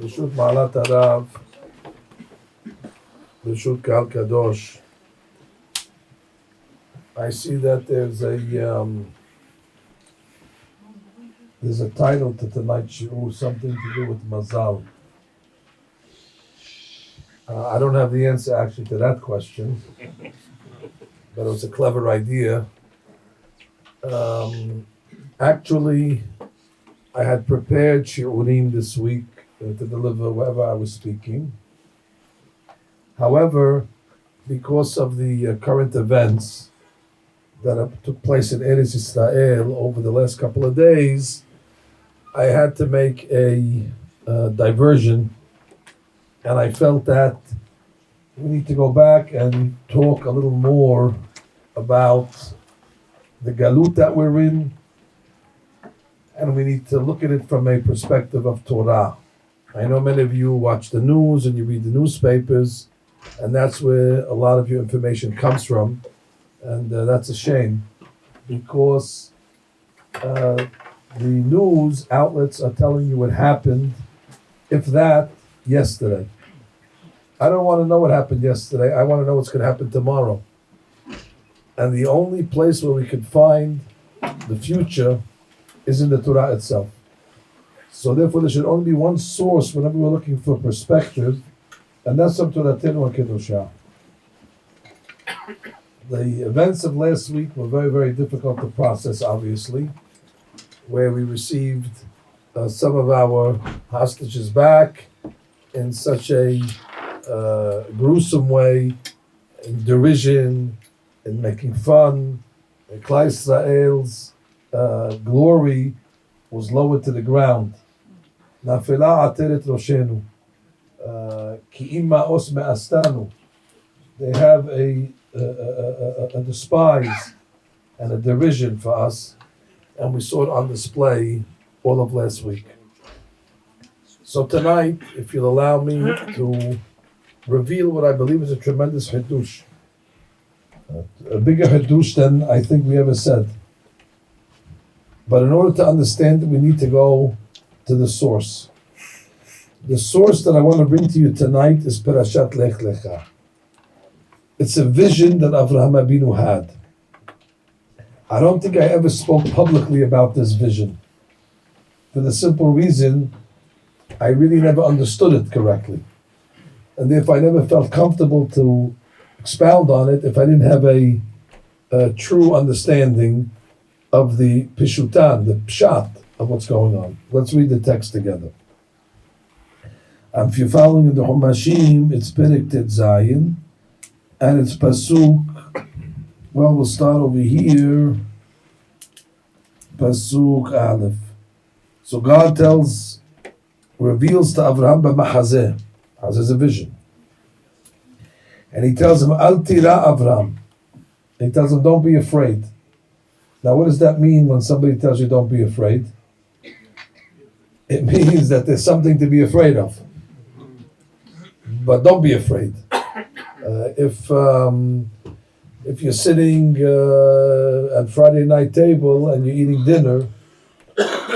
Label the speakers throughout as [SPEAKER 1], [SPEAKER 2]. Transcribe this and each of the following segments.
[SPEAKER 1] B'shut Ma'alat Harav, B'shut Kal Kadosh. I see that there's a title to tonight's shiur, something to do with Mazal. I don't have the answer actually to that question, but it was a clever idea. Actually, I had prepared shiurim this week to deliver wherever I was speaking. However, because of the current events that took place in Eretz Israel over the last couple of days, I had to make a diversion, and I felt that we need to go back and talk a little more about the galut that we're in, and we need to look at it from a perspective of Torah. I know many of you watch the news and you read the newspapers, and that's where a lot of your information comes from, and that's a shame, because the news outlets are telling you what happened, if that, yesterday. I don't want to know what happened yesterday. I want to know what's going to happen tomorrow. And the only place where we can find the future is in the Torah itself. So therefore, there should only be one source whenever we're looking for perspective, and that's from Toratenu HaKedoshah. The events of last week were very, very difficult to process, obviously, where we received some of our hostages back in such a gruesome way, in derision, in making fun. Klal Yisrael's glory was lowered to the ground. Nafela ateret roshenu, ki imma os me'astanu. They have a despise and a derision for us, and we saw it on display all of last week. So tonight, if you'll allow me to reveal what I believe is a tremendous hadush, a bigger hadush than I think we ever said. But in order to understand it, we need to go to the source. The source that I want to bring to you tonight is Parashat Lech Lecha. It's a vision that Avraham Abinu had. I don't think I ever spoke publicly about this vision, for the simple reason I really never understood it correctly. And if I never felt comfortable to expound on it, if I didn't have a true understanding of the pishutan, the pshat of what's going on. Let's read the text together. If you're following in the Humashim, it's Perek Tet Zayin, and it's Pasuk. Well, we'll start over here. Pasuk Aleph. So God reveals to Avraham b'machazeh. As is a vision. And he tells him, Al tira Avraham. He tells him, don't be afraid. Now what does that mean when somebody tells you don't be afraid? It means that there's something to be afraid of. But don't be afraid. If you're sitting at Friday night table and you're eating dinner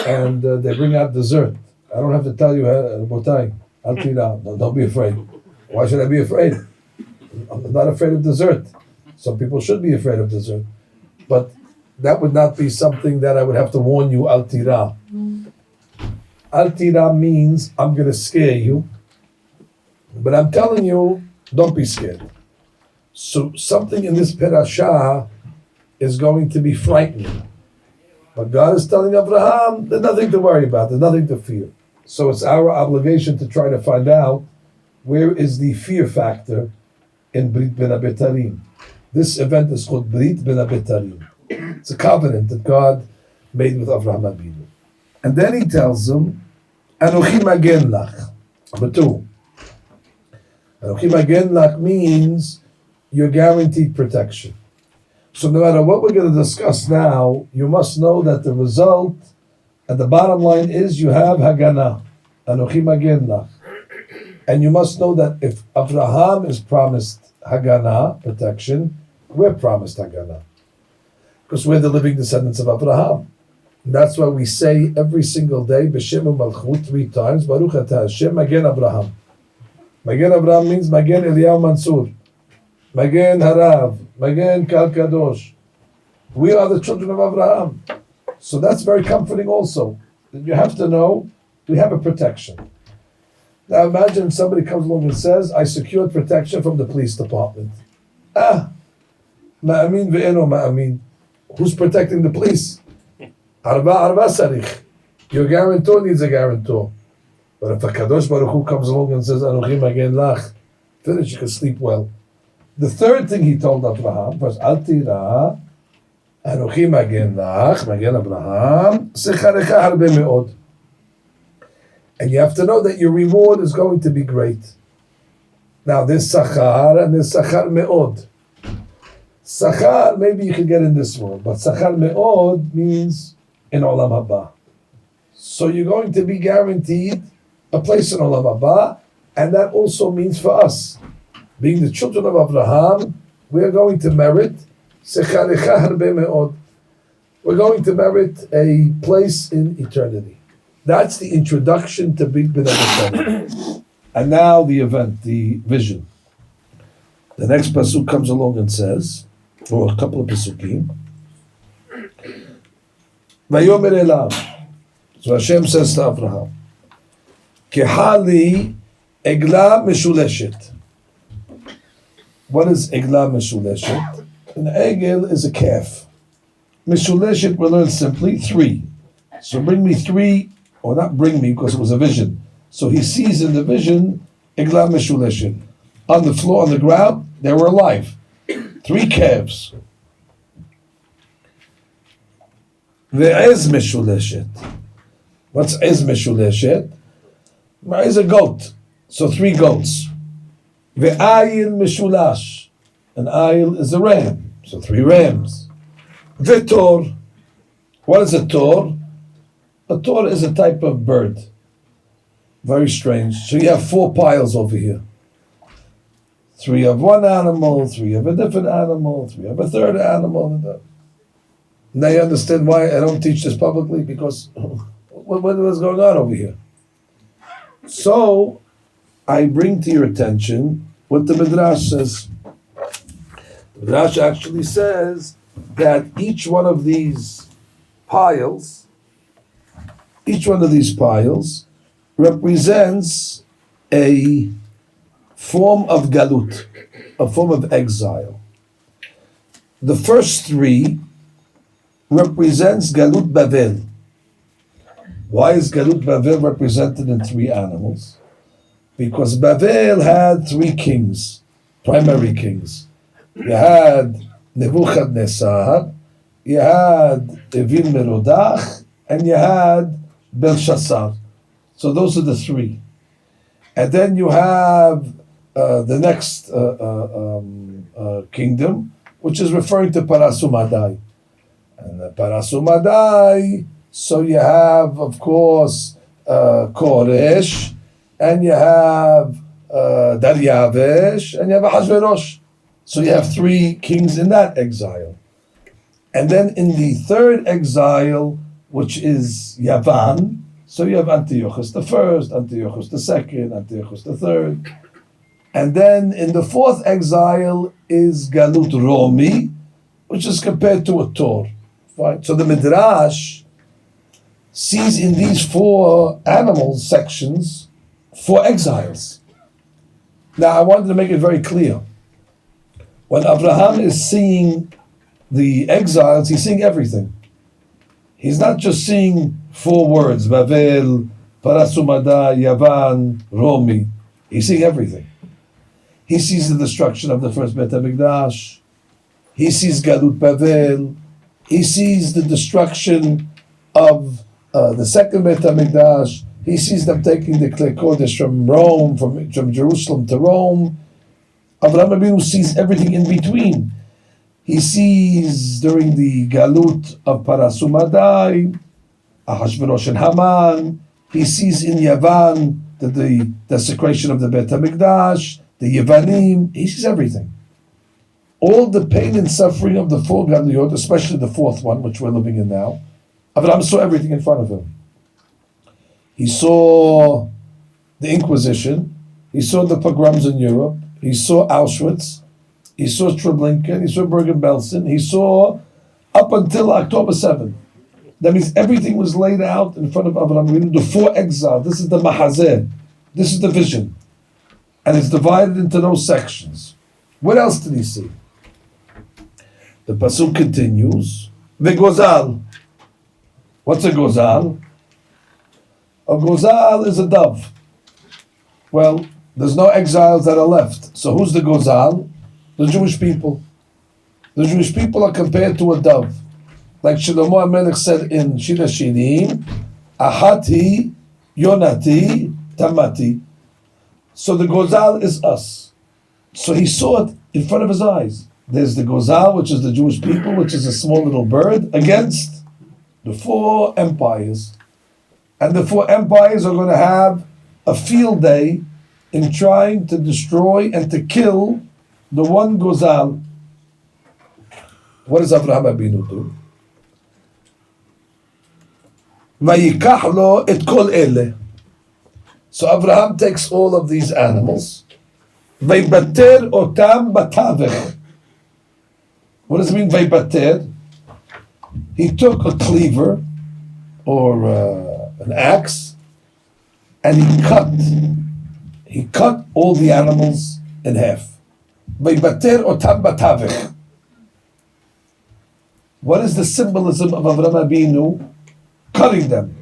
[SPEAKER 1] and they bring out dessert, I don't have to tell you, Botai, Al tira, don't be afraid. Why should I be afraid? I'm not afraid of dessert. Some people should be afraid of dessert. But that would not be something that I would have to warn you, Al tira. Al tira means I'm going to scare you, but I'm telling you, don't be scared. So something in this parasha is going to be frightening. But God is telling Abraham, there's nothing to worry about, there's nothing to fear. So it's our obligation to try to find out where is the fear factor in Brit Ben Abetarim. This event is called Brit Ben Abetarim. It's a covenant that God made with Avraham Abinu. And then he tells him, Anochi Magen Lach. Number 2. Anochi Magen Lach means you're guaranteed protection. So no matter what we're going to discuss now, you must know that the result and the bottom line is you have Haganah. Anochi Magen Lach. And you must know that if Avraham is promised Haganah, protection, we're promised Haganah. Because we're the living descendants of Avraham. And that's why we say every single day, B'Shem Malchut 3 times, Baruch Atah Hashem, Magen Abraham. Magen Abraham means Magen Eli Mansour, Magen Harav, Magen Kal Kadosh. We are the children of Abraham. So that's very comforting also. You have to know we have a protection. Now imagine somebody comes along and says, I secured protection from the police department. Ma'amin ve'eno ma'amin. Who's protecting the police? Arba sarich. Your guarantor needs a guarantor. But if a Kadosh Baruch Hu comes along and says, Anochim Magen Lach, finish, you can sleep well. The third thing he told Abraham was, Al tira, Anochim Magen Lach, Magen Abraham, Secharecha harbe me'od. And you have to know that your reward is going to be great. Now there's Sachar and there's Sachar Me'od. Sachar, maybe you can get in this world, but Sachar Me'od means in Olam Haba. So you're going to be guaranteed a place in Olam Haba, and that also means for us, being the children of Abraham, we are going to merit Secharecha harbe me'od. We're going to merit a place in eternity. That's the introduction to Big Ben Adonai. And now the event, the vision. The next pasuk comes along and says, or a couple of pasukim, Vayomer elav. So Hashem says to Abraham, Kehali egla meshuleshet. What is egla meshuleshet? An egel is a calf. Meshuleshet we learn simply 3. So bring me 3, or not bring me because it was a vision. So he sees in the vision egla meshuleshet. On the floor, on the ground, they were alive. 3 calves. Ve'ez meshuleshet. What's ez meshuleshet? Is a goat. So 3 goats. Ve'ayil meshulash. An ayil is a ram. So 3 rams. Ve'tor. What is a tor? A tor is a type of bird. Very strange. So you have 4 piles over here. 3 of one animal, 3 of a different animal, 3 of a third animal. Now you understand why I don't teach this publicly, because what was going on over here? So I bring to your attention what the Midrash says. The Midrash actually says that each one of these piles represents a form of galut, a form of exile. The first 3 represents galut Bavel. Why is galut Bavel represented in 3 animals? Because Bavel had 3 kings, primary kings. You had Nebuchadnezzar, you had Evil Merodach, and you had Belshazzar. So those are the 3. And then you have the next kingdom, which is referring to Parasumadai. And Parasumadai, so you have, of course, Koresh, and you have Daryavesh, and you have Ahasuerus. So you have 3 kings in that exile. And then in the 3rd exile, which is Yavan, so you have Antiochus the first, Antiochus the second, Antiochus the third. And then in the 4th exile is Galut Romi, which is compared to a Tor. Right? So the Midrash sees in these 4 animal sections 4 exiles. Now I wanted to make it very clear. When Abraham is seeing the exiles, he's seeing everything. He's not just seeing 4 words, Bavel, Parasumada, Yavan, Romi. He's seeing everything. He sees the destruction of the first Beit HaMikdash. He sees Galut Bavel. He sees the destruction of the second Beit HaMikdash. He sees them taking the Klei Kodesh from Rome, from Jerusalem to Rome. Avraham Avinu sees everything in between. He sees during the Galut of Parasumadai, Ahashverosh and Haman. He sees in Yavan the desecration of the Beit HaMikdash, the Yevanim. He sees everything. All the pain and suffering of the 4 Galuyot, especially the 4th one, which we're living in now, Abraham saw everything in front of him. He saw the Inquisition. He saw the pogroms in Europe. He saw Auschwitz. He saw Treblinka. He saw Bergen-Belsen. He saw up until October 7th. That means everything was laid out in front of Abraham. The 4 exiles. This is the Mahazeh. This is the vision. And it's divided into those sections. What else did he see? The Pasuk continues. The Gozal. What's a Gozal? A Gozal is a dove. Well, there's no exiles that are left. So who's the Gozal? The Jewish people. The Jewish people are compared to a dove. Like Shlomo HaMelech said in Shir HaShirim, Ahati, Yonati, Tamati. So the Gozal is us. So he saw it in front of his eyes. There's the Gozal, which is the Jewish people, which is a small little bird, against the 4 empires. And the 4 empires are going to have a field day in trying to destroy and to kill the one Gozal. What does Avraham Abinu do? Vayikach lo et kol ele. So Avraham takes all of these animals. Vaybater otam batavech. What does it mean, vaybater? He took a cleaver or an axe, and he cut all the animals in half. Vaybater otam batavech. What is the symbolism of Avraham Abinu cutting them?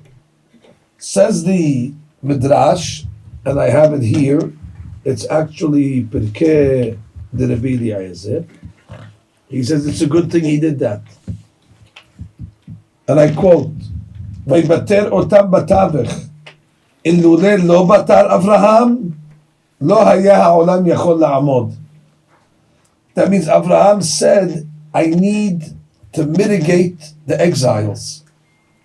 [SPEAKER 1] Says the Midrash, and I have it here. It's actually Pirkei de Rabbi Eli Mansour. He says it's a good thing he did that. And I quote, "Vaybater otam batavech, ilule lo batar Avraham, lo haya ha'olam yachol la'amod." That means Avraham said, I need to mitigate the exiles.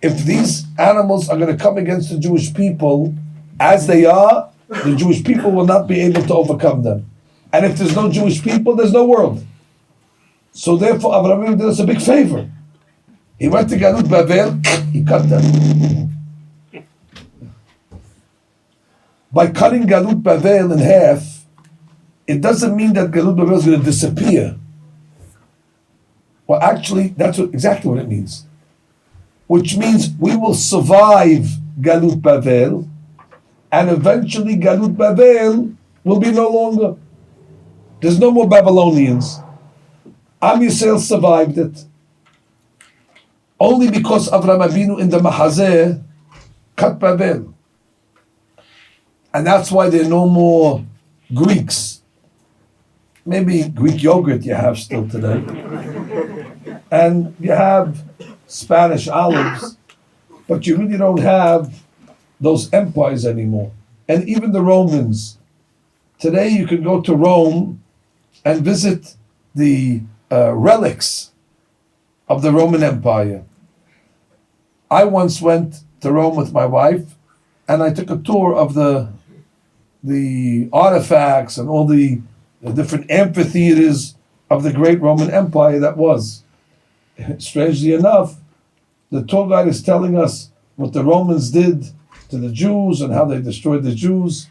[SPEAKER 1] If these animals are going to come against the Jewish people as they are, the Jewish people will not be able to overcome them. And if there's no Jewish people, there's no world. So therefore, Avraham did us a big favor. He went to Galut Bavel, he cut them. By cutting Galut Bavel in half, it doesn't mean that Galut Bavel is going to disappear. Well, actually, that's exactly what it means. Which means we will survive Galut Bavel, and eventually Galut Bavel will be no longer. There's no more Babylonians. Am Yisrael survived it only because Avraham Abinu in the Mahazeh cut Bavel. And that's why there are no more Greeks. Maybe Greek yogurt you have still today. And you have Spanish olives, but you really don't have those empires anymore. And even the Romans. Today you can go to Rome and visit the relics of the Roman Empire. I once went to Rome with my wife, and I took a tour of the artifacts and all the different amphitheaters of the great Roman Empire that was. Strangely enough, the tour guide is telling us what the Romans did to the Jews and how they destroyed the Jews.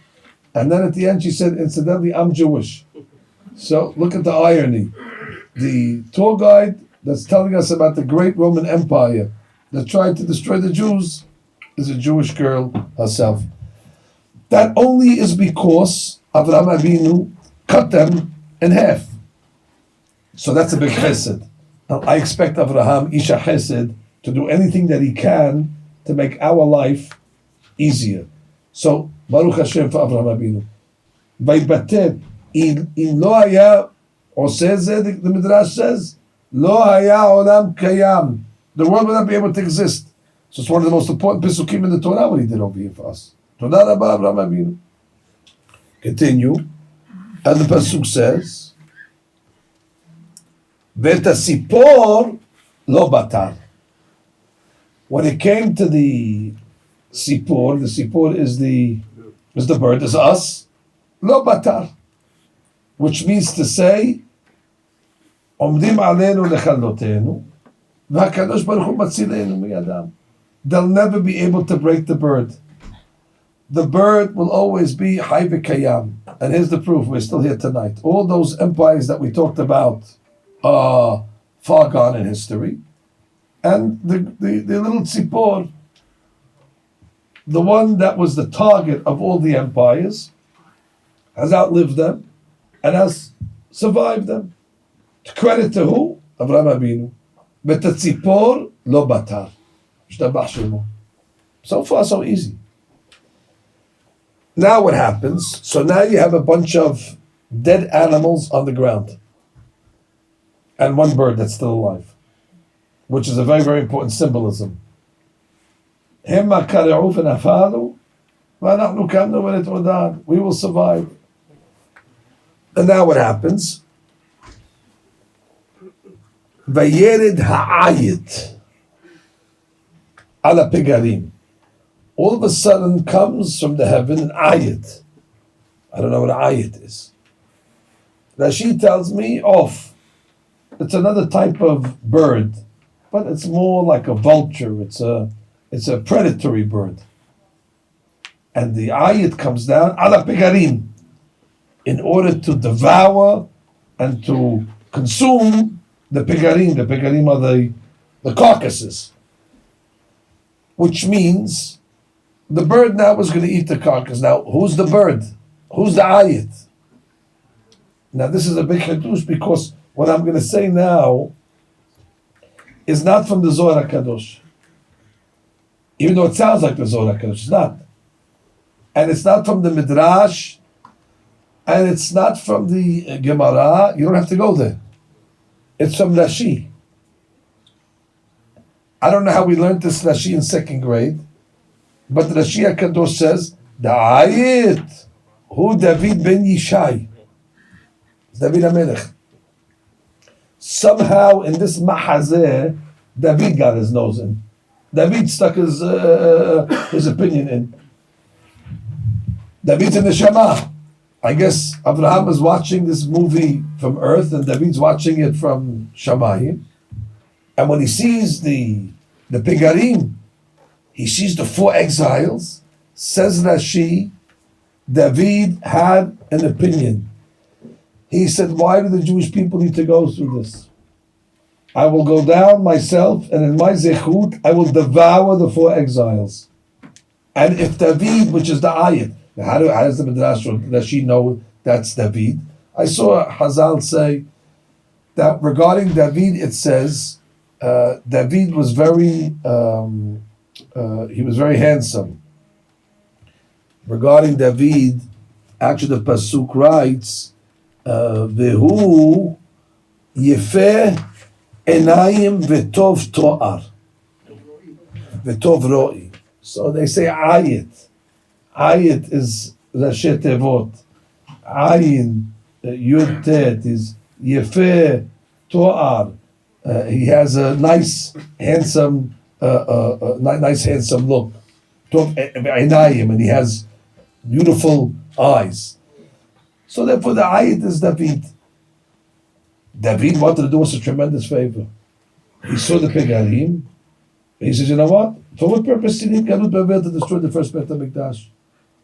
[SPEAKER 1] And then at the end she said, incidentally, I'm Jewish. So look at the irony. The tour guide that's telling us about the great Roman Empire that tried to destroy the Jews is a Jewish girl herself. That only is because Avraham Avinu cut them in half. So that's a big chesed. Now, I expect Avraham, Isha Chesed, to do anything that he can to make our life easier. So, Baruch Hashem for Avraham Avinu. Vaybater, in lo haya oseh zeh, the Midrash says, lo haya olam kayam. The world will not be able to exist. So it's one of the most important Pesukim in the Torah, what he did over here for us. Toda Rabba Avraham Avinu. Continue. And the Pasuk says, Veta Sipor lo batar. When it came to the Sipor is the bird, is us, lo batar. Which means to say, Omdim aleinu lechalotenu, v'hakadosh baruch hu matzilenu miyadam. they'll never be able to break the bird. The bird will always be Hay v'Kayam. And here's the proof, we're still here tonight. All those empires that we talked about are far gone in history. And the little tzipor, the one that was the target of all the empires, has outlived them and has survived them. Credit to who? Avraham Avinu. But the tzipor lo batar. So far, so easy. Now what happens? So now you have a bunch of dead animals on the ground. And one bird that's still alive. Which is a very, very important symbolism. We will survive. And now what happens? Vayered ha'ayit ala pigarim. All of a sudden comes from the heaven an ayat. I don't know what an ayat is. Rashi tells me off. It's another type of bird, but it's more like a vulture. It's a predatory bird. And the ayat comes down ala pigarim in order to devour and to consume the pigarim. The pigarim are the carcasses. Which means the bird now was going to eat the carcass. Now, who's the bird? Who's the ayat? Now, this is a big hadush because what I'm going to say now is not from the Zohar HaKadosh. Even though it sounds like the Zohar HaKadosh, it's not. And it's not from the Midrash, and it's not from the Gemara. You don't have to go there. It's from Rashi. I don't know how we learned this Rashi in second grade, but Rashi HaKadosh says, the ayat, who David ben Yishai, David HaMelech. Somehow in this mahazeh, David got his nose in. David stuck his opinion in. David's in the Shema. I guess Abraham is watching this movie from Earth and David's watching it from Shamayim. And when he sees the Pigarim, he sees the 4 exiles. Says Rashi, David had an opinion. He said, why do the Jewish people need to go through this? I will go down myself, and in my zechut, I will devour the 4 exiles. And if David, which is the ayat, how does the Midrash or Rashi know that's David? I saw Chazaq say that regarding David, it says David was very handsome. Regarding David, actually the pasuk writes, "Vehu yefeh enayim v'tov to'ar v'tov ro'i." So they say ayat. Ayat is Rashi Tevot. Ayin Yud Tet is Yefeh To'ar. He has a nice, handsome look. And he has beautiful eyes. So therefore the ayat is David. David wanted to do us a tremendous favor. He saw the Pigarim. He says, you know what? For what purpose do you need Galut Bavel to destroy the first Beit HaMikdash?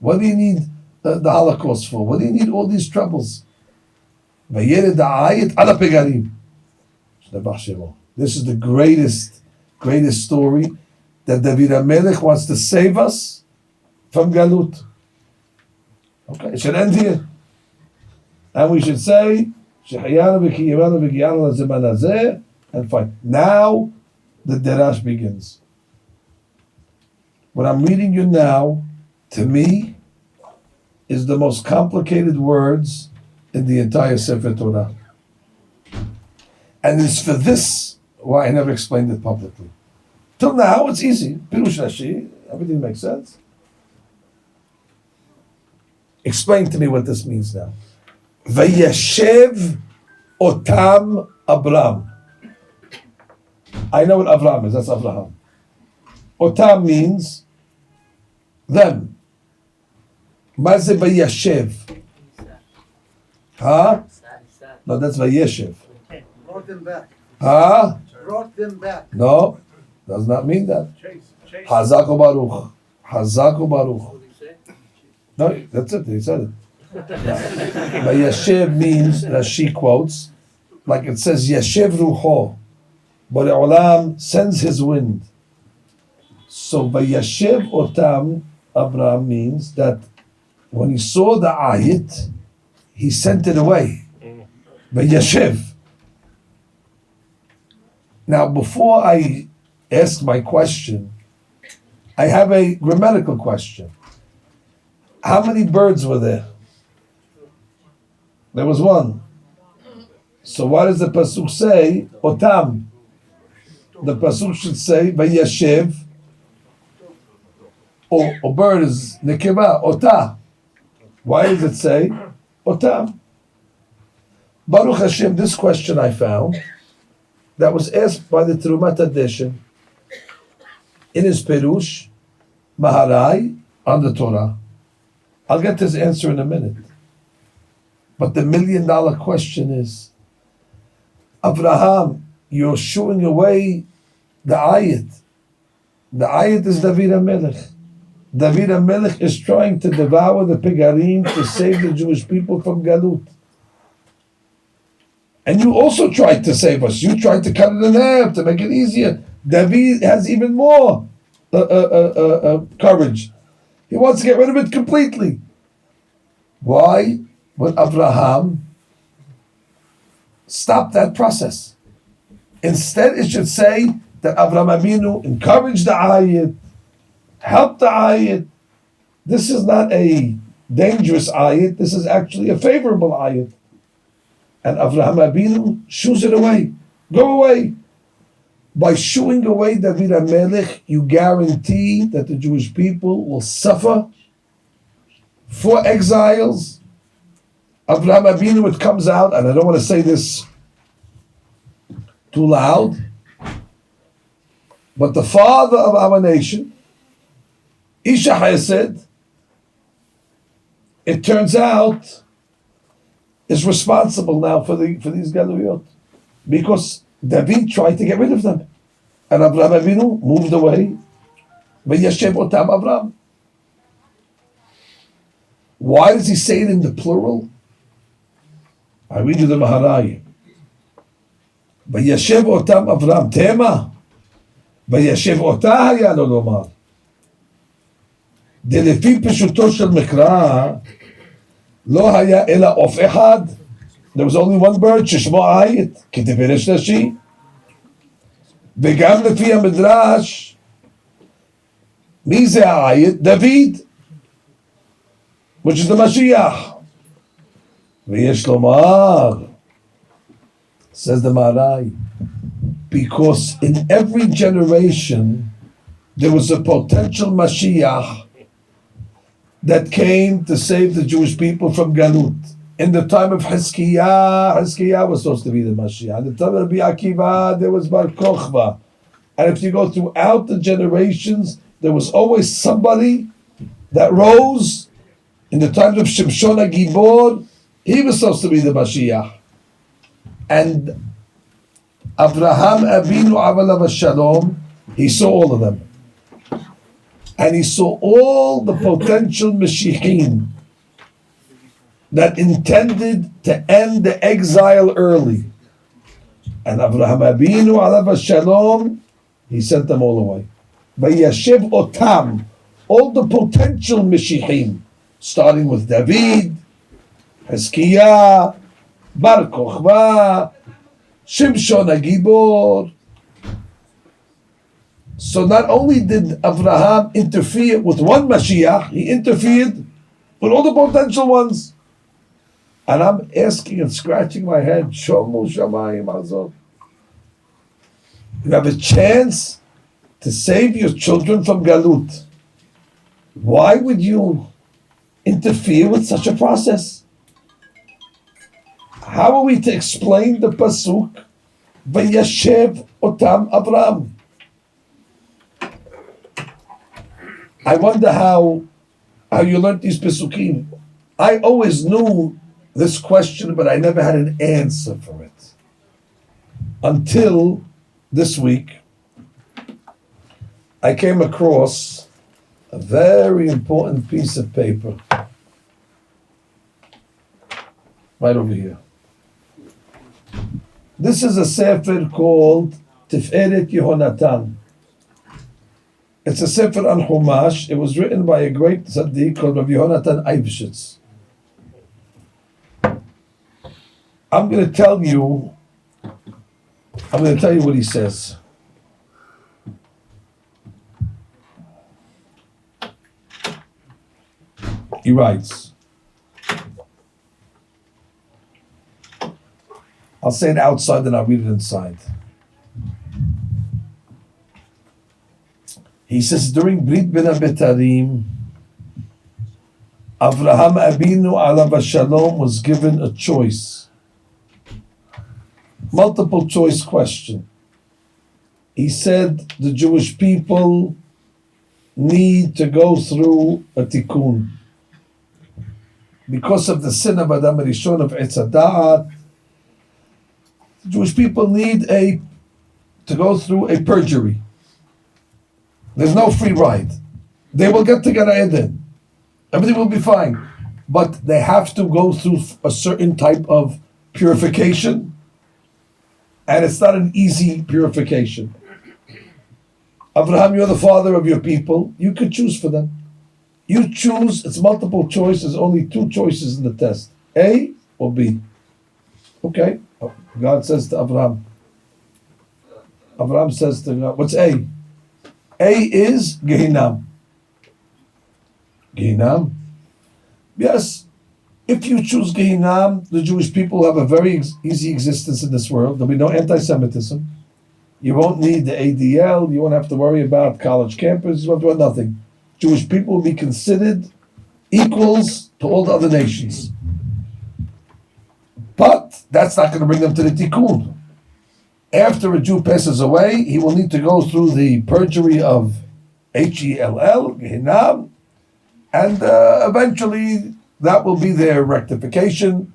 [SPEAKER 1] What do you need the Holocaust for? What do you need all these troubles? Vayered ha'ayat ala Pigarim. This is the greatest story that David HaMelech wants to save us from Galut. Okay, it should end here. And we should say, and fine. Now the Derash begins. What I'm reading you now, to me, is the most complicated words in the entire Sefer Torah. And it's for this why I never explained it publicly. Till now, it's easy. Pirush Rashi, everything makes sense. Explain to me what this means now. Vayashev otam Abram. I know what Avram is, that's Abraham. Otam means them. Maze vayashev. Huh? No, that's vayeshev.
[SPEAKER 2] Brought them back.
[SPEAKER 1] Huh?
[SPEAKER 2] Brought them back.
[SPEAKER 1] No, does not mean that. Chazaq Baruch. Chazaq Baruch. No, that's it. He said it. Vayashiv means that she quotes, like it says, Yashiv Ruho. But Olam sends his wind. So Vayashiv Otam, Abraham means that when he saw the ayat, he sent it away. Vayashiv. Now, before I ask my question, I have a grammatical question. How many birds were there? There was one. So why does the pasuk say otam? The pasuk should say vayashiv. Or bird is nekeva ota. Why does it say otam? Baruch Hashem, this question I found that was asked by the Terumat edition in his Perush Maharai on the Torah. I'll get his answer in a minute. But the $1 million question is, Abraham, you're shooing away the ayat. The ayat is David HaMelech. David HaMelech is trying to devour the Pegarim to save the Jewish people from Galut. And you also tried to save us. You tried to cut it in half to make it easier. David has even more courage. He wants to get rid of it completely. Why would Abraham stop that process? Instead, it should say that Avraham Avinu encouraged the ayat, helped the ayat. This is not a dangerous ayat. This is actually a favorable ayat. And Avraham Avinu shoos it away. Go away. By shooing away David HaMelech, you guarantee that the Jewish people will suffer for exiles. Avraham Avinu, it comes out, and I don't want to say this too loud, but the father of our nation, Isha Chesed, it turns out, is responsible now for these Galuyot, because David tried to get rid of them, and Avraham Avinu moved away. Vayashev otam Avraham. Why does he say it in the plural? I read you the Maharai. Vayashev otam Avraham. Tema. Vayashev otah haya lo lomar. דלפי פשוטו של מקרא לא היה אלא עוף אחד. There was only one bird ששמו עית, כתפרש נשי. וגם לפי המדרש, מי זה העית? דוד, which is the Mashiach. ויש לומר, says the Maharai, because in every generation there was a potential Mashiach that came to save the Jewish people from Galut. In the time of Hizkiah was supposed to be the Mashiach. In the time of Rabbi Akiva, there was Bar Kochba. And if you go throughout the generations, there was always somebody that rose. In the times of Shimshon HaGibor, he was supposed to be the Mashiach. And Avraham Avinu Avalav Shalom, he saw all of them. And he saw all the potential Mashiachim that intended to end the exile early. And Avraham Avinu Alav Shalom, he sent them all away. Vayashiv otam, all the potential Mashiachim, starting with David, Hizkiah, Bar Kochba, Shimshon HaGibor. So not only did Avraham interfere with one Mashiach, he interfered with all the potential ones. And I'm asking and scratching my head, Shomu Shamayim Mazal. You have a chance to save your children from Galut. Why would you interfere with such a process? How are we to explain the pasuk, Vayashev otam Avraham? I wonder how you learned these pesukim. I always knew this question, but I never had an answer for it. Until this week, I came across a very important piece of paper right over here. This is a sefer called Tiferet Yehonatan. It's a sefer on Chumash. It was written by a great tzaddik called Rabbi Yehonatan Eibshitz. I'm going to tell you what he says. He writes, I'll say it outside and I'll read it inside. He says, during Brit Ben Abetarim, Avraham Abinu alav Shalom was given a choice. Multiple choice question. He said the Jewish people need to go through a tikkun. Because of the sin of Adam Rishon of Etz Hadat, the Jewish people need to go through a purgery. There's no free ride. They will get to Gan Eden. Everything will be fine. But they have to go through a certain type of purification. And it's not an easy purification. Abraham, you're the father of your people. You could choose for them. You choose, it's multiple choices, only two choices in the test. A or B. Okay. God says to Abraham. Abraham says to God, what's A? A is Gehinam. Gehinam? Yes. If you choose Gehinam, the Jewish people have a very easy existence in this world. There'll be no anti-Semitism. You won't need the ADL. You won't have to worry about college campus. You won't do nothing. Jewish people will be considered equals to all the other nations. But that's not going to bring them to the tikkun. After a Jew passes away, he will need to go through the purgery of Hell, Gehinam, and eventually that will be their rectification.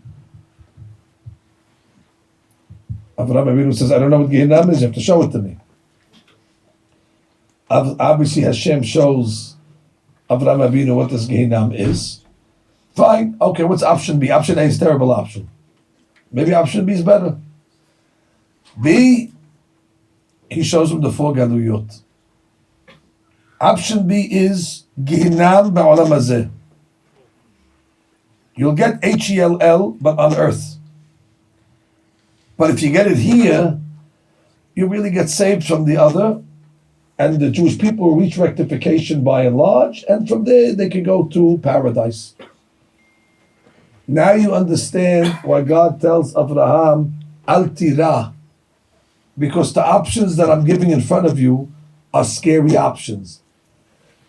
[SPEAKER 1] Avraham Avinu says, I don't know what Gehinam is, you have to show it to me. Obviously Hashem shows Avraham Avinu what this Gehinam is. Fine, okay, what's option B? Option A is a terrible option. Maybe option B is better. B, he shows him the four galuyot. Option B is Gehinam ba'olam hazeh. You'll get Hell, but on earth. But if you get it here, you really get saved from the other, and the Jewish people will reach rectification by and large, and from there they can go to paradise. Now you understand why God tells Abraham, Al Tirah, because the options that I'm giving in front of you are scary options.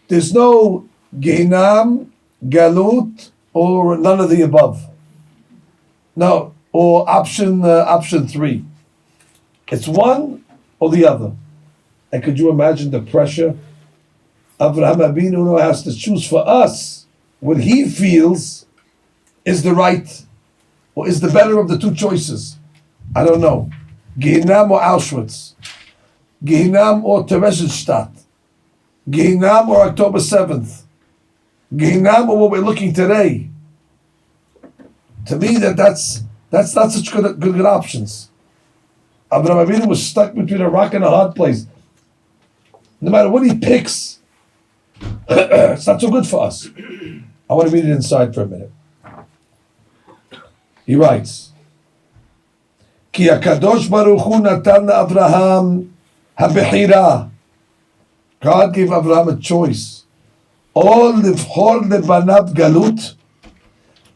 [SPEAKER 1] There's no Gehinam, Galut, or none of the above. No, or option 3. It's one or the other. And could you imagine the pressure? Avraham Avinu has to choose for us what he feels is the right or is the better of the two choices. I don't know. Gehinam or Auschwitz. Gehinam or Theresienstadt. Gehinam or October 7th. Gehinam or what we're looking today. To me, that's not such good options. Avraham Avinu was stuck between a rock and a hard place. No matter what he picks, it's not so good for us. I want to read it inside for a minute. He writes, Ki HaKadosh Baruch Hu natan Avraham habechira. God gave Avraham a choice. Or livhor lebanav galut.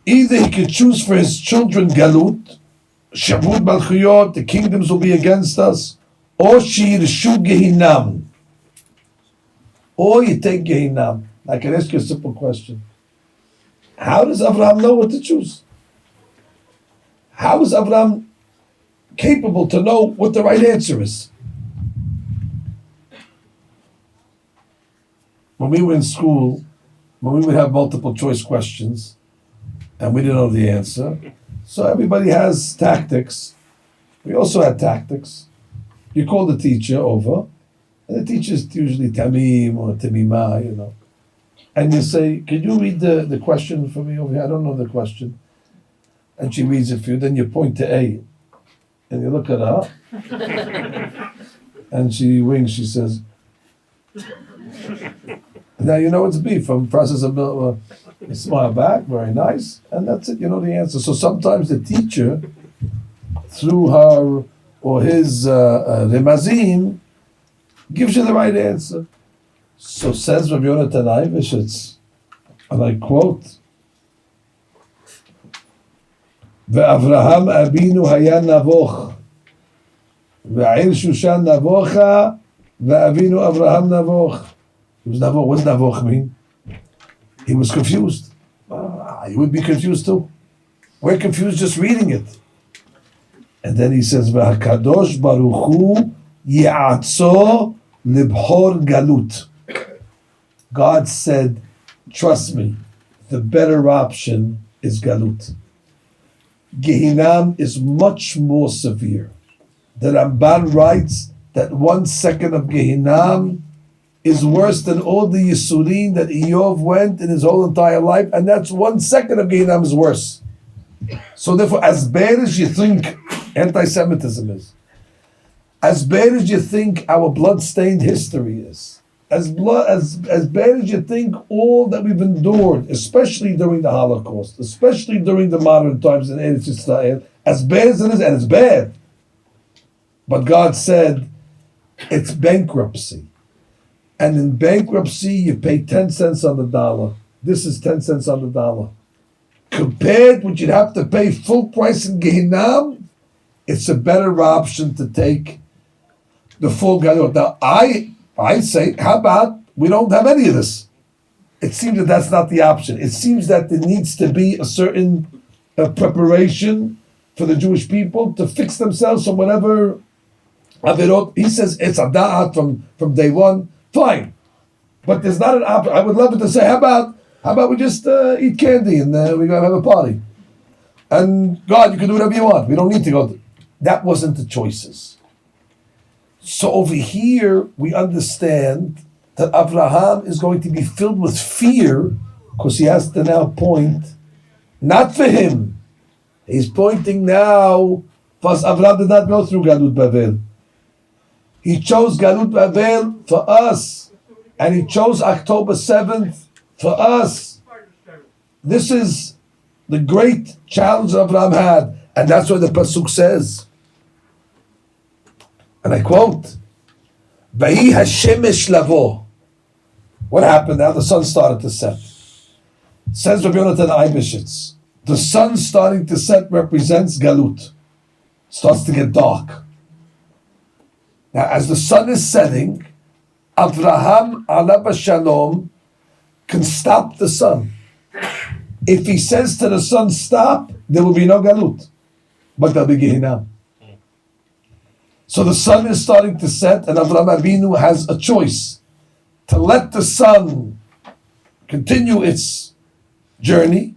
[SPEAKER 1] Either he could choose for his children galut, shabud malchuyot, the kingdoms will be against us, or shirshu gehinam. Or you take Gehinam. I can ask you a simple question. How does Avraham know what to choose? How is Avraham capable to know what the right answer is? When we were in school, when we would have multiple choice questions, and we didn't know the answer, so everybody has tactics. We also had tactics. You call the teacher over, And the teacher's usually Tamim or Tamima, And you say, can you read the question for me over here? I don't know the question. And she reads it for you. Then you point to A. And you look at her. And she winks. She says, now you know it's B from process of you smile back, very nice. And that's it, you know the answer. So sometimes the teacher, through her or his remazim, gives you the right answer. So says Rabbi Yonatan Eibeshitz, and I quote, "Ve'Avraham Abinu haya navoch, ve'ir Shushan navocha, ve'Avinu Avraham navoch." He was navoch. What does navoch mean? He was confused. You would be confused too. We're confused just reading it. And then he says, "Ve'Hakadosh Baruch Hu yi'atzo libhor galut." God said, trust me, the better option is galut. Gehinam is much more severe. The Ramban writes that 1 second of Gehinam is worse than all the Yisurim that Eov went in his whole entire life, and that's 1 second of Gehinam is worse. So therefore, as bad as you think anti-Semitism is, as bad as you think our blood-stained history is, as bad as you think all that we've endured, especially during the Holocaust, especially during the modern times in Eretz Yisrael, as bad as it is, and it's bad, but God said it's bankruptcy. And in bankruptcy, you pay 10 cents on the dollar. This is 10 cents on the dollar. Compared what you'd have to pay full price in Gehinam, it's a better option to take the full galut. Now, I say, how about we don't have any of this? It seems that that's not the option. It seems that there needs to be a certain preparation for the Jewish people to fix themselves from whatever avirot. He says it's a da'at from day one. Fine, but there's not an option. I would love it to say, how about we just eat candy and we're gonna have a party, and God, you can do whatever you want. We don't need to go. That wasn't the choices. So over here, we understand that Abraham is going to be filled with fear because he has to now point, not for him. He's pointing now, because Abraham did not go through Galut Bavel. He chose Galut Bavel for us, and he chose October 7th for us. This is the great challenge that Abraham had, and that's what the Pasuk says. And I quote, "Vayi hashemesh lavo." What happened now? The sun started to set. Says Rabbi Yonatan Eibeshitz, the sun starting to set represents galut. Starts to get dark. Now, as the sun is setting, Avraham alav shalom can stop the sun. If he says to the sun, stop, there will be no galut, but there'll be Gehinam. So the sun is starting to set, and Avraham Avinu has a choice to let the sun continue its journey,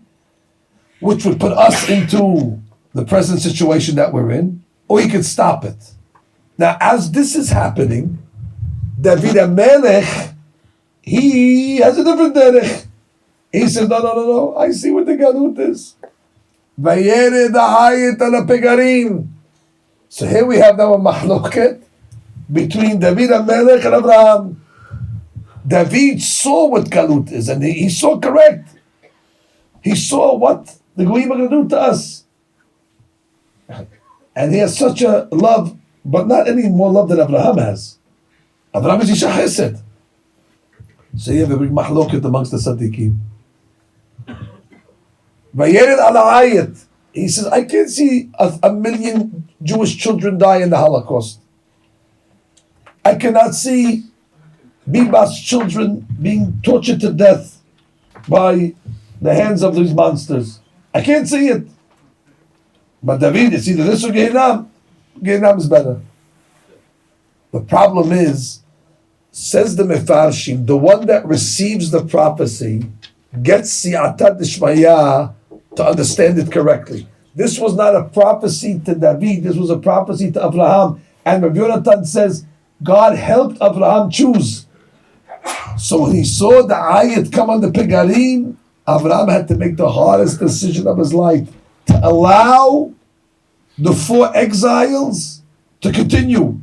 [SPEAKER 1] which would put us into the present situation that we're in, or he could stop it. Now, as this is happening, David HaMelech, he has a different derech. He says, no, I see what the galut is. Vayered ha'ayit ala pegarim. So here we have now a mahloket between David HaMelech and Abraham. David saw what galut is, and he saw correct. He saw what the Goyim are going to do to us. And he has such a love, but not any more love than Abraham has. Abraham is Isha Chesed. So you have a big mahloket amongst the Tzaddikim. Vayered ala ayat. He says, I can't see a million Jewish children die in the Holocaust. I cannot see Biba's children being tortured to death by the hands of these monsters. I can't see it. But David, it's either this or Gehinam. Gehinam is better. The problem is, says the Mefarshim, the one that receives the prophecy gets Siyata Dishmaya to understand it correctly. This was not a prophecy to David, this was a prophecy to Abraham. And Rabbi Yonatan says, God helped Abraham choose. So when he saw the ayat come on the Pegarim, Abraham had to make the hardest decision of his life to allow the 4 exiles to continue,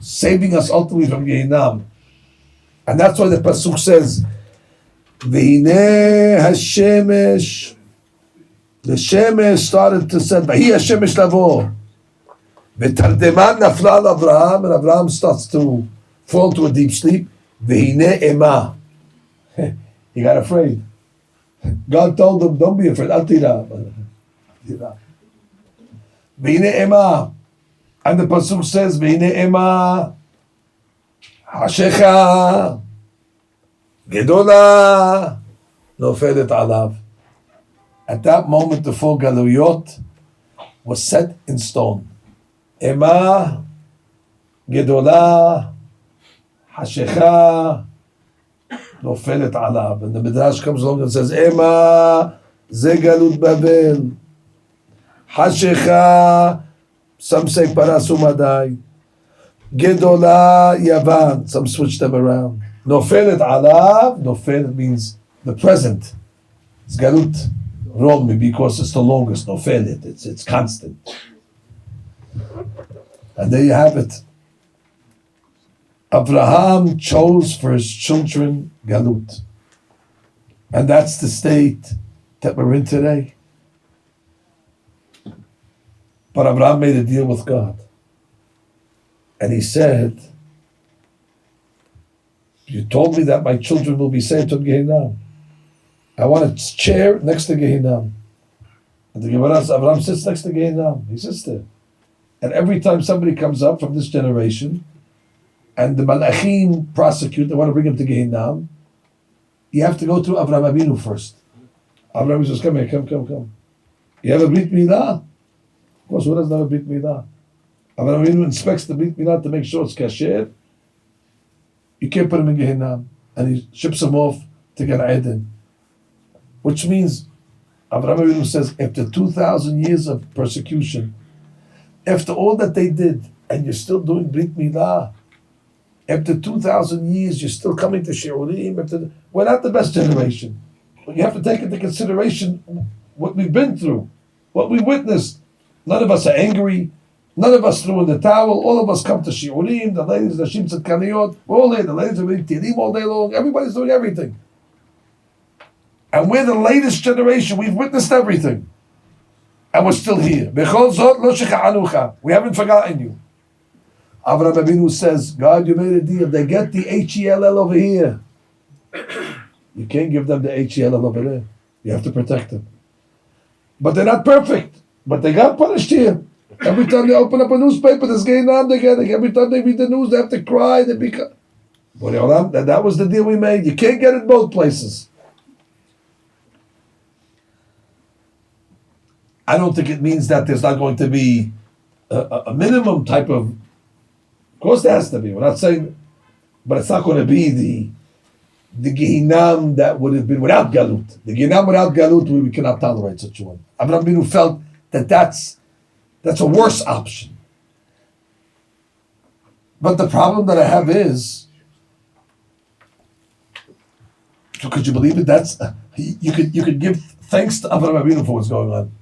[SPEAKER 1] saving us ultimately from Gehinnom. And that's why the Pasuk says, V'hineh Hashemesh, the Shemesh started to say, V'hi Hashemesh lavo, V'tardeman nafla al Abraham, and Abraham starts to fall into a deep sleep. V'hineh Ema. He got afraid. God told him, don't be afraid. Al tira. V'hineh Ema. And the Pasuk says, V'hineh Ema Hashecha Gedola Nofelet Alav. At that moment, the 4 Galuyot was set in stone. Ema Gedola Hashecha Nofelet Alav. And the Midrash comes along and says, Ema Ze Galut Babel Hashecha, some say Parasumadai, Gedola Yavan, some switch them around. Nofelet Alav, Nofelet means the present. It's Galut Romi because it's the longest. Nofelet, it's constant. And there you have it. Abraham chose for his children Galut. And that's the state that we're in today. But Abraham made a deal with God. And he said, you told me that my children will be saved from Gehinnom. I want a chair next to Gehinnom. And the Gemara says, Abraham sits next to Gehinnom. He sits there. And every time somebody comes up from this generation, and the Malachim prosecute, they want to bring him to Gehinnom, you have to go through Abraham Avinu first. Abraham says, come here, come. You have a Brit Milah? Of course, who doesn't have a Brit Milah? Abraham Avinu inspects the Brit Milah to make sure it's kasher. You can't put him in Gehinnom. And he ships him off to Gan Eden. Which means, Abraham Avinu says, after 2,000 years of persecution, after all that they did, and you're still doing Brit Milah, after 2,000 years, you're still coming to Shiurim. We're not the best generation. But you have to take into consideration what we've been through, what we witnessed. None of us are angry. None of us threw in the towel. All of us come to Shiurim. The ladies, the Shims at Kaniyot. We're all there. The ladies are reading Tehillim all day long. Everybody's doing everything. And we're the latest generation. We've witnessed everything. And we're still here. We haven't forgotten you. Avraham Avinu says, God, you made a deal. They get the H-E-L-L over here. You can't give them the H-E-L-L over there. You have to protect them. But they're not perfect. But they got punished here. Every time they open up a newspaper, there's Gehinnom they're getting. Every time they read the news, they have to cry. That was the deal we made. You can't get it both places. I don't think it means that there's not going to be a minimum type of course there has to be. We're not saying, but it's not going to be the Gehinnom that would have been without Galut. The Gehinnom without Galut, we cannot tolerate such a one. Abraham Avinu felt that that's a worse option. But the problem that I have is, so could you believe it? That's you could give thanks to Abraham Avinu for what's going on.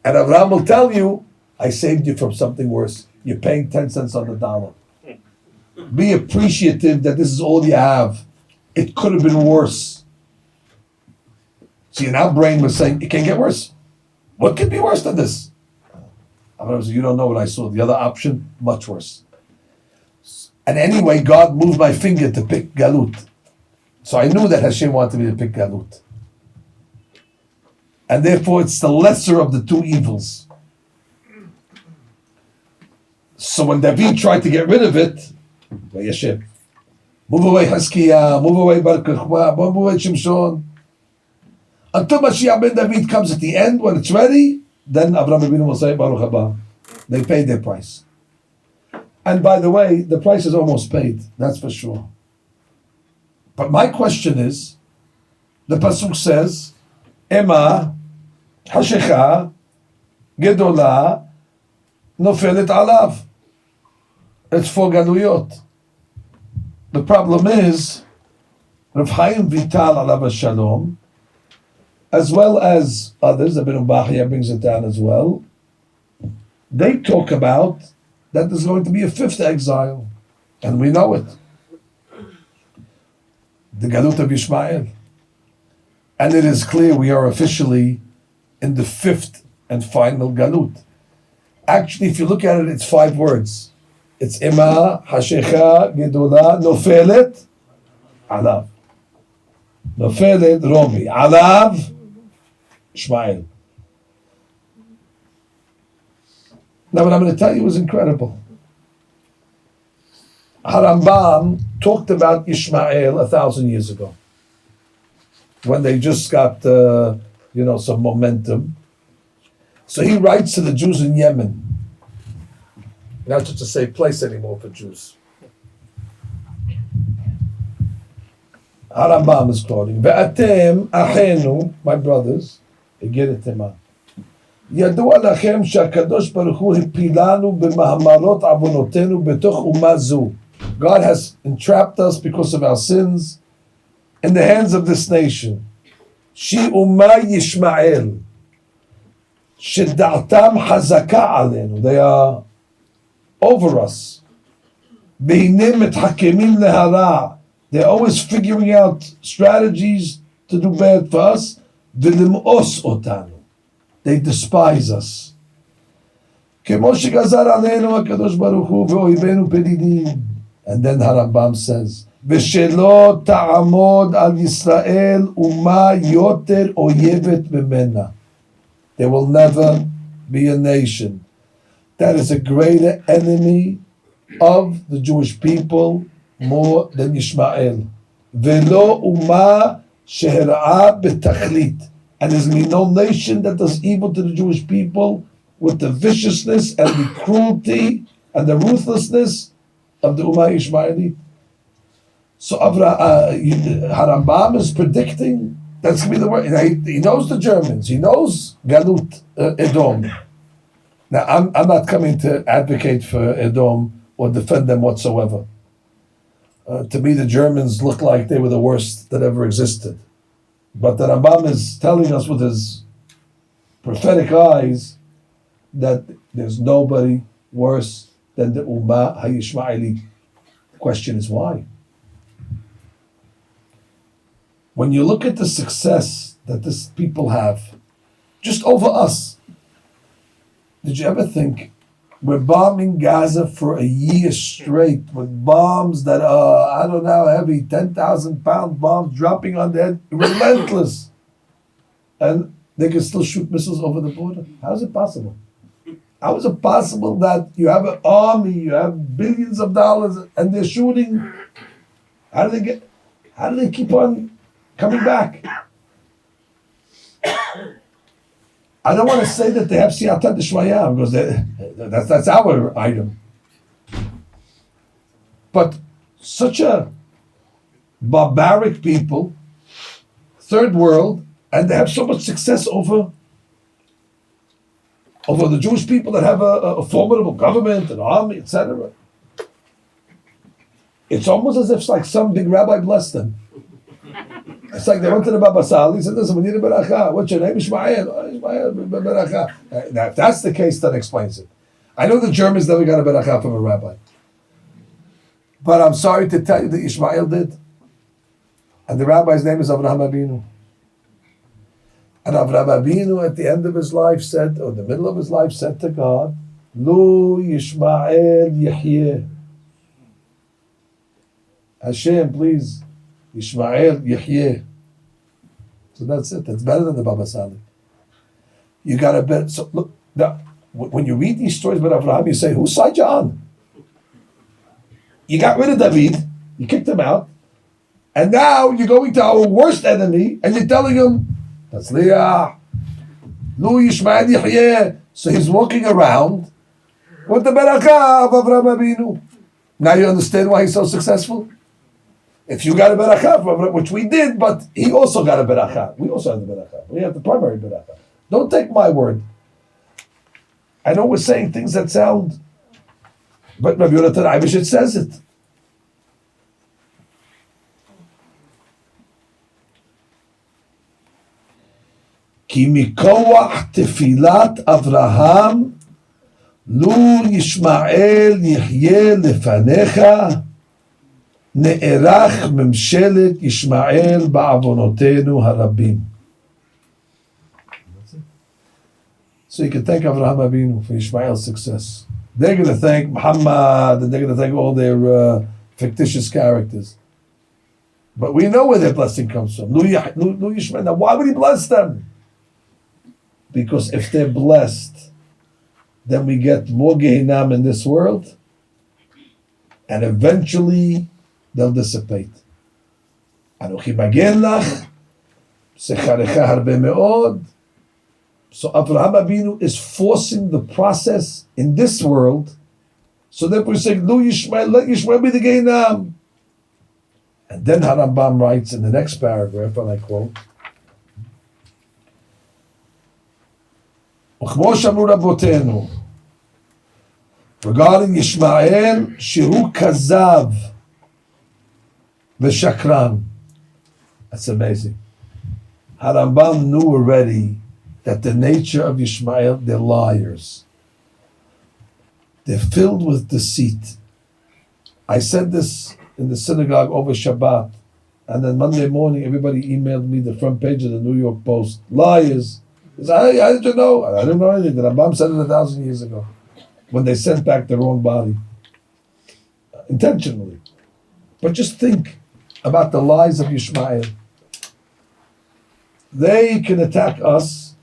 [SPEAKER 1] And Abraham will tell you, I saved you from something worse. You're paying 10 cents on the dollar. Be appreciative that this is all you have. It could have been worse. See, and our brain was saying, it can't get worse. What could be worse than this? Abraham said, you don't know what I saw. The other option, much worse. And anyway, God moved my finger to pick Galut. So I knew that Hashem wanted me to pick Galut. And therefore, it's the lesser of the two evils. So when David tried to get rid of it, move away Haskiah, move away Bar Kokhba, move away Shimshon. Until Mashiach ben David comes at the end, when it's ready, then Avraham Avinu will say, Baruch haba. They paid their price. And by the way, the price is almost paid, that's for sure. But my question is, the Pasuk says, Ema, Hashecha, Gedola, Nofelet Alav. It's for galuyot. The problem is, Rav Chaim Vital alav shalom, as well as others, Ibn Bahia brings it down as well, they talk about that there's going to be a fifth exile, and we know it. The Galut of Yishmael. And it is clear we are officially in the fifth and final Galut. Actually, if you look at it, it's 5 words. It's Ima, Hashecha, Gedola, Nofelet, Alav. Nofelet, Romi. Alav, Ishmael. Now, what I'm going to tell you is incredible. Harambam talked about Ishmael 1,000 years ago, when they just got, some momentum. So he writes to the Jews in Yemen, not just a safe place anymore for Jews. Harambam is quoting, "Ve'atem achenu, my brothers, Egeretema. ידוע לכם שהקדוש ברוך הוא הפילנו במאמרות עוונותינו בתוך אומה זו. God has entrapped us because of our sins in the hands of this nation. שהיא אומה ישמעאל, שדעתם חזקה עלינו. They are over us. והנה מתחכמים להרע. They're always figuring out strategies to do bad for us. ולמאוס אותנו. They despise us. כמו שגזר עלינו הקדוש ברוך הוא ואויבינו פלילים. And then Harambam says, ושלא תעמוד על ישראל אומה יותר אויבת ממנה. There will never be a nation that is a greater enemy of the Jewish people more than Yishmael. ולא אומה שהרעה בתכלית. And there's going to be no nation that does evil to the Jewish people with the viciousness and the cruelty and the ruthlessness of the Ummah Ishmaeli. So Harambam is predicting that's going to be the word. He knows the Germans. He knows Galut Edom. Now, I'm not coming to advocate for Edom or defend them whatsoever. To me, the Germans look like they were the worst that ever existed. But the Rambam is telling us with his prophetic eyes that there's nobody worse than the Ummah HaYishmaeli. The question is why? When you look at the success that these people have, just over us, did you ever think we're bombing Gaza for a year straight with bombs that are, I don't know, heavy, 10,000-pound bombs dropping on their head, relentless. And they can still shoot missiles over the border? How is it possible? How is it possible that you have an army, you have billions of dollars, and they're shooting? How do they keep on coming back? I don't want to say that they have siyata d'shmaya because that's our item. But such a barbaric people, third world, and they have so much success over the Jewish people that have a formidable government, an army, etc. It's almost as if it's like some big rabbi blessed them. It's like they went to the Mazal. He said, "Listen, we need a beracha. What's your name? Ishmael. Ishmael beracha." Now, if that's the case, that explains it. I know the Germans never got a beracha from a rabbi, but I'm sorry to tell you that Ishmael did, and the rabbi's name is Avraham Avinu. And Avraham Avinu, at the end of his life, said, or in the middle of his life, said to God, "Lo Yishmael Yehyeh." Hashem, please. Ishmael Yehyeh. So that's it. That's better than the Baba Salih. You got to bet. So look, now, when you read these stories about Abraham, you say, whose side you on? You got rid of David, you kicked him out, and now you're going to our worst enemy, and you're telling him, that's Leah, Lu Ishmael Yehyeh. So he's walking around with the barakah of Avraham Avinu. Now you understand why he's so successful? If you got a beracha, which we did, but he also got a beracha. We also have the beracha. We have the primary beracha. Don't take my word. I know we're saying things that sound But Rabbi Yonatan Eibish, it says it. כי מכוח תפילת אברהם לו ישמעאל יחיה לפניך נערך ממשלת ישמעאל בעוונותינו הרבים. So you can thank Avraham Avinu for Ishmael's success. They're going to thank Muhammad and they're going to thank all their fictitious characters. But we know where their blessing comes from. Lu Yishmael. Now why would he bless them? Because if they're blessed, then we get more Gehinam in this world, and eventually they'll dissipate. Anochi magen lach, secharecha harbe me'od. So Avraham Avinu is forcing the process in this world, so therefore he's saying, Lu Yishmael, let Yishmael be the Gehinam. And then Harambam writes in the next paragraph, and I quote, regarding Yishmael, Shiru Kazav V'Shakran. That's amazing. Harambam knew already that the nature of Yishmael, they're liars. They're filled with deceit. I said this in the synagogue over Shabbat, and then Monday morning everybody emailed me the front page of the New York Post. Liars. How did you know? I didn't know anything. The Rambam said it 1,000 years ago when they sent back the wrong body. Intentionally. But just think about the lies of Yishmael. They can attack us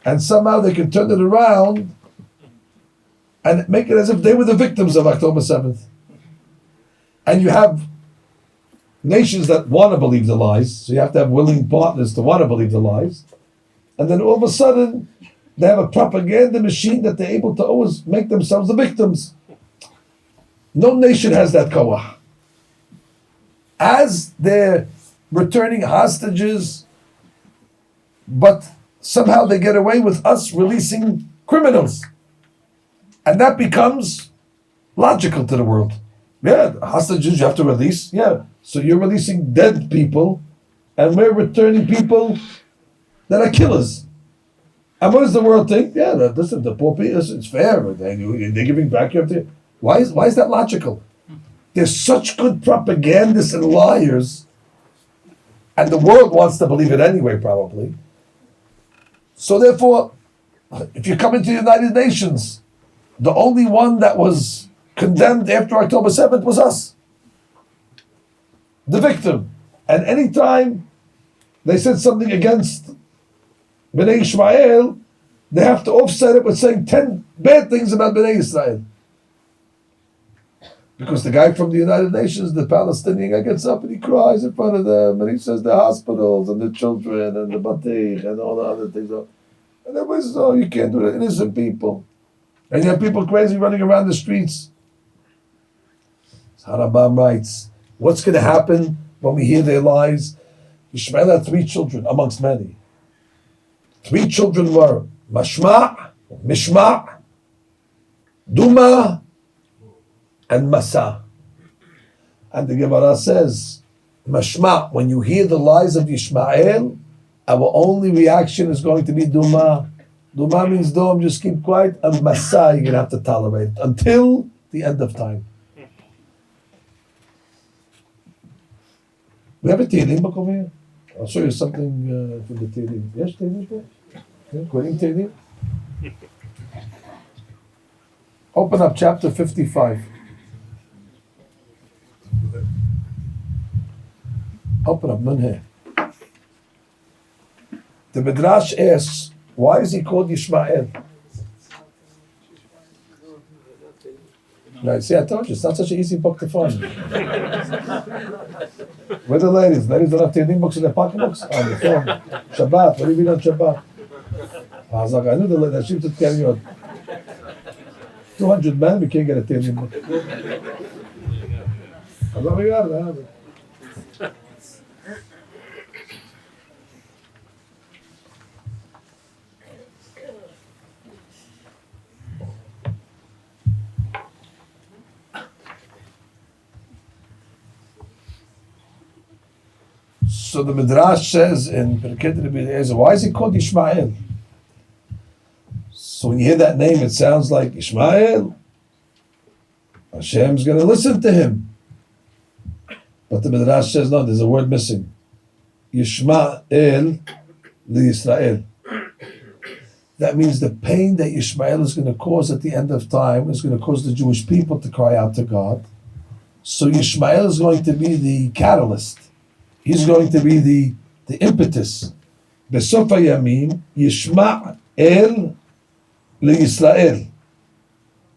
[SPEAKER 1] and somehow they can turn it around and make it as if they were the victims of October 7th. And you have nations that want to believe the lies, so you have to have willing partners to want to believe the lies. And then all of a sudden, they have a propaganda machine that they're able to always make themselves the victims. No nation has that koach. As they're returning hostages, but somehow they get away with us releasing criminals. And that becomes logical to the world. Yeah, hostages you have to release. Yeah, so you're releasing dead people, and we're returning people that are killers. And what does the world think? Yeah, listen, the poor people, it's fair. They're giving back everything. Why is that logical? There's such good propagandists and liars, and the world wants to believe it anyway, probably. So therefore, if you come into the United Nations, the only one that was condemned after October 7th was us, the victim. And anytime they said something against Bnei Ishmael, they have to offset it with saying 10 bad things about Bnei Israel. Because the guy from the United Nations, the Palestinian guy, gets up and he cries in front of them, and he says the hospitals and the children and the batich and all the other things. And everybody says, oh, you can't do that, innocent people. And you have people crazy running around the streets. Harambam writes, what's going to happen when we hear their lies? Ishmael had 3 children, amongst many. 3 children were Mashma', Mishma', Duma, and Masa. And the Gemara says, Mashma', when you hear the lies of Ishmael, our only reaction is going to be Duma. Duma means Dum, just keep quiet. And Masa, you're going to have to tolerate it until the end of time. We have a Tehillim book over here. I'll show you something from the Tehillim. Yes, Tehillim book? Quoting Tehillim. Open up chapter 55. Open up, Munhe. The Midrash asks, why is he called Yishmael? Right, see, I told you, it's not such an easy book to find. Where are the ladies? Ladies don't have Tehillim books in their pocketbooks? On the phone. Shabbat, what do you read on Shabbat? Chazaq, I knew the lady, she took care of you. 200 men, we can't get a Tehillim book. Chazaq, we got it. So the Midrash says in Perkei Rabbi Eliezer, why is he called Yishmael? So when you hear that name, it sounds like Ishmael. Hashem's going to listen to him. But the Midrash says, no, there's a word missing. Yishmael li-Yisrael. That means the pain that Yishmael is going to cause at the end of time is going to cause the Jewish people to cry out to God. So Yishmael is going to be the catalyst. He's going to be the impetus. Besof hayamim, Yishmael li-Yisrael.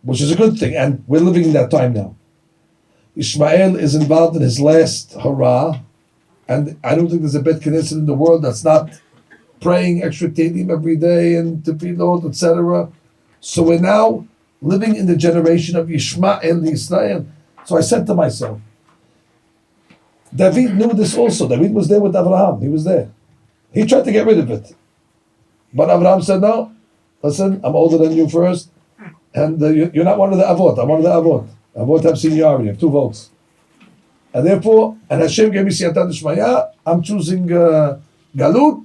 [SPEAKER 1] Which is a good thing, and we're living in that time now. Ishmael is involved in his last hurrah, and I don't think there's a Bet Knesset in the world that's not praying extra Tehillim every day and Tefillot, etc. So we're now living in the generation of Yishmael Yisrael. So I said to myself, David knew this also. David was there with Abraham. He was there. He tried to get rid of it. But Abraham said, no, listen, I'm older than you first. And you're not one of the Avot. I'm one of the Avot. Avot have seniority, have 2 votes. And therefore, and Hashem gave me Siyata D'Shmaya, I'm choosing Galut,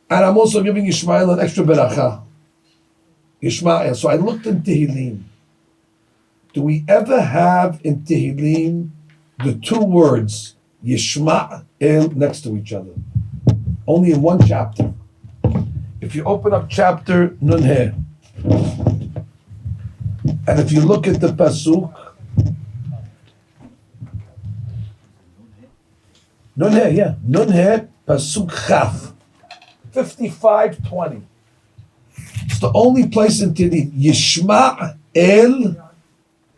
[SPEAKER 1] and I'm also giving Ishmael an extra beracha. Ishmael. So I looked in Tehillim. Do we ever have in Tehillim the 2 words Yishmael next to each other? Only in 1 chapter. If you open up chapter Nun-He, and if you look at the pasuk, Nun-He, pasuk Chaf, 55:20. It's the only place in Tehillim, Yishmael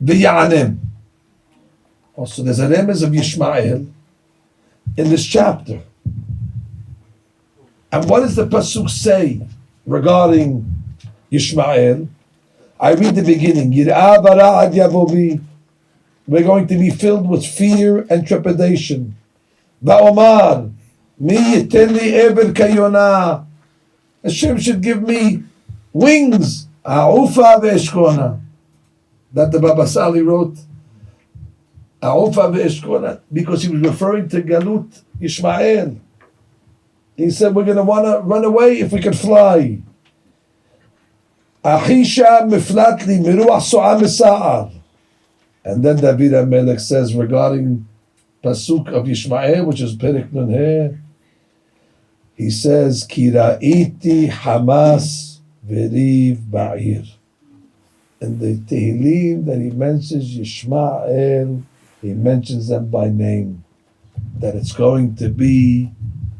[SPEAKER 1] v'Yanem. Also, there's a remez of Yishmael in this chapter. And what does the pasuk say regarding Yishmael? I read the beginning. Yir'ah bara'ad yavobi. We're going to be filled with fear and trepidation. Va'omar, mi yiten li eber kayona. Hashem should give me wings. A'ufa ve'eshkona. That the Baba Sali wrote. A'ufa ve'eshkona. Because he was referring to Galut Yishmael. He said, we're going to want to run away if we could fly. Ahisha miflatli miruach so'a misa'ar. And then David HaMelech says regarding pasuk of Yishmael, which is Perek Nun-He, he says, Ki ra'iti Hamas v'riv ba'ir. In the Tehillim that he mentions Yishmael, he mentions them by name. That it's going to be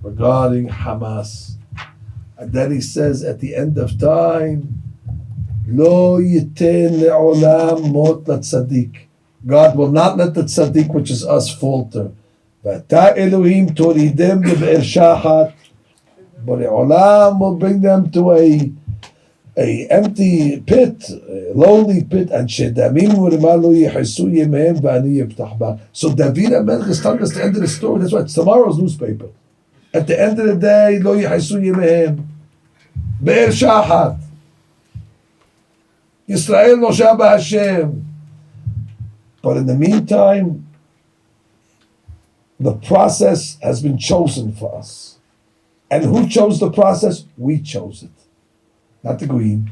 [SPEAKER 1] regarding Hamas. And then he says at the end of time, Lo yiten le'olam mot tzaddik. God will not let the tzaddik, which is us, falter. V'ata Elohim toridem be'er shachat. But olam will bring them to a empty pit, a lonely pit, and shedamim u'rima lo yichesu yemehem v'ani yiftach ba. So David HaMelech is telling us the end of the story. That's why it's tomorrow's newspaper. At the end of the day, lo yichesu yemehem be'er shachat. Yisrael nosha b'Hashem. But in the meantime, the process has been chosen for us. And who chose the process? We chose it. Not the Goyim.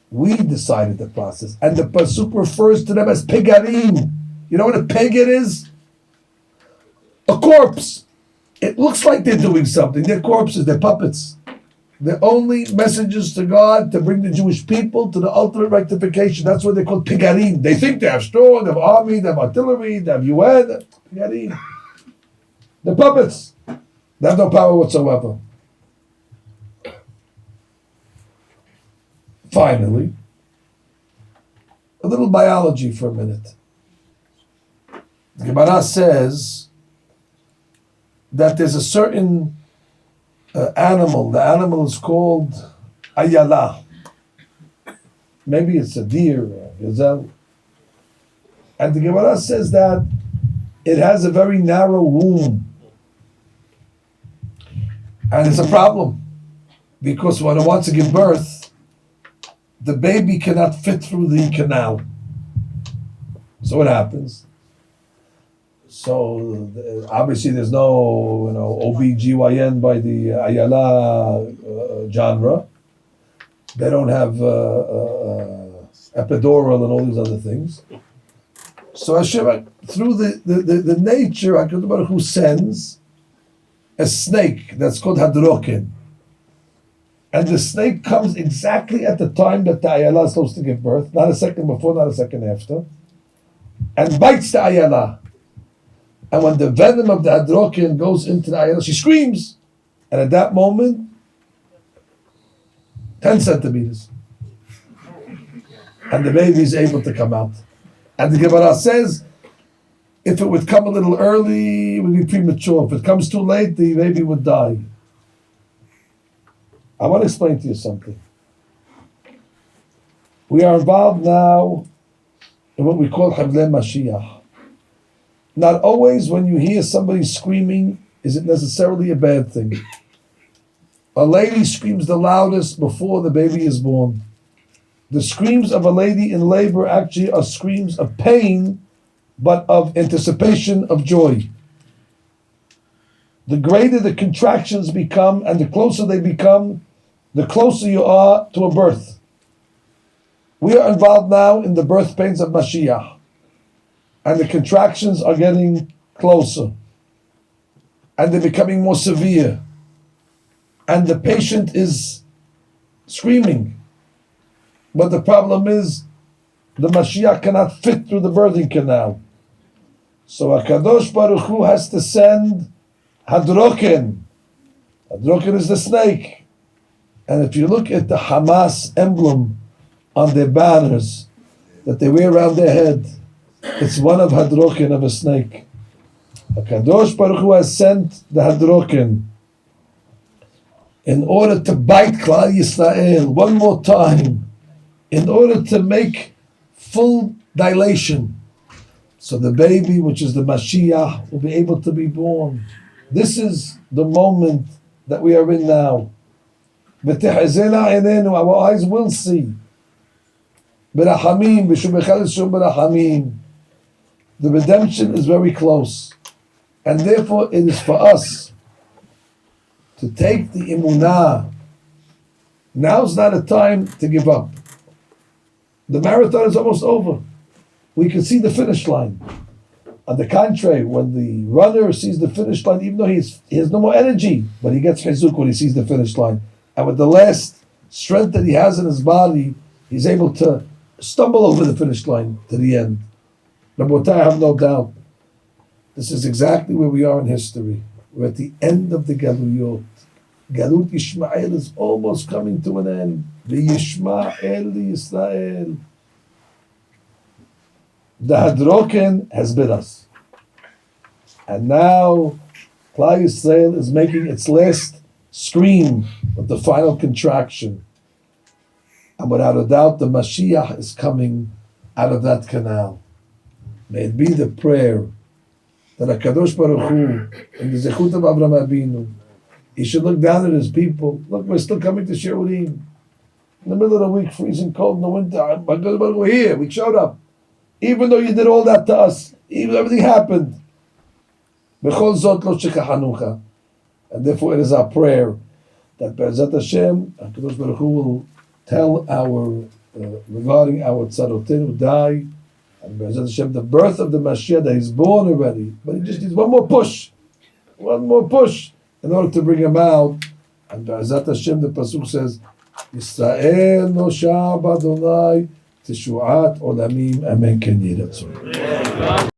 [SPEAKER 1] We decided the process. And the pasuk refers to them as pegarim. You know what a peged is? A corpse. It looks like they're doing something. They're corpses. They're puppets. They're only messengers to God to bring the Jewish people to the ultimate rectification. That's what they're called pegarim. They think they have strong, they have army, they have artillery, they have UN. Pegarim. They're puppets. They have no power whatsoever. Finally, a little biology for a minute. The Gemara says that there's a certain animal. The animal is called ayala. Maybe it's a deer or a gazelle. And the Gemara says that it has a very narrow womb. And it's a problem. Because when it wants to give birth, the baby cannot fit through the canal. So what happens? So obviously there's no OBGYN by the Ayala genre. They don't have epidural and all these other things. So Hashem, through the nature, HaKadosh Baruch Hu sends a snake that's called Hadroken. And the snake comes exactly at the time that the Ayala is supposed to give birth, not a second before, not a second after, and bites the Ayala. And when the venom of the Hadroken goes into the Ayala, she screams. And at that moment, 10 centimeters. And the baby is able to come out. And the Gemara says, if it would come a little early, it would be premature. If it comes too late, the baby would die. I want to explain to you something. We are involved now in what we call Havle Mashiach. Not always when you hear somebody screaming is it necessarily a bad thing. A lady screams the loudest before the baby is born. The screams of a lady in labor actually are screams of pain, but of anticipation of joy. The greater the contractions become and the closer they become, the closer you are to a birth. We are involved now in the birth pains of Mashiach, and the contractions are getting closer, and they're becoming more severe, and the patient is screaming. But the problem is, the Mashiach cannot fit through the birthing canal. So HaKadosh Baruch Hu has to send Hadroken. Hadroken is the snake. And if you look at the Hamas emblem on their banners that they wear around their head, it's one of Hadroken, of a snake. HaKadosh Baruch Hu has sent the Hadroken in order to bite Klal Yisrael one more time, in order to make full dilation, so the baby, which is the Mashiach, will be able to be born. This is the moment that we are in now. Our eyes will see. The redemption is very close. And therefore it is for us to take the imunah. Now's not a time to give up. The marathon is almost over. We can see the finish line. On the contrary, when the runner sees the finish line, even though he has no more energy, but he gets chizuk when he sees the finish line. And with the last strength that he has in his body, he's able to stumble over the finish line to the end. Rabotai, I have no doubt. This is exactly where we are in history. We're at the end of the Galuyot. Galut Yishmael is almost coming to an end. The Yishmael Yisrael. The Hadroken has bit us. And now Klal Yisrael is making its last scream with the final contraction. And without a doubt, the Mashiach is coming out of that canal. May it be the prayer that HaKadosh Baruch Hu, in the Zechut of Avraham Avinu, he should look down at his people. Look, we're still coming to Shiurim. In the middle of the week, freezing cold in the winter. But we're here. We showed up. Even though you did all that to us, even though everything happened. B'chol zot lo shekachanucha. And therefore it is our prayer that Be'ezat Hashem, HaKadosh Baruch Hu will tell regarding our tzarotenu die, and Be'ezat Hashem, the birth of the Mashiach, that he's born already, but he just needs one more push in order to bring him out. And Be'ezat Hashem, the pasuk says, Yisrael nosha b'Adonai teshuat olamim, amen ken yiratzon.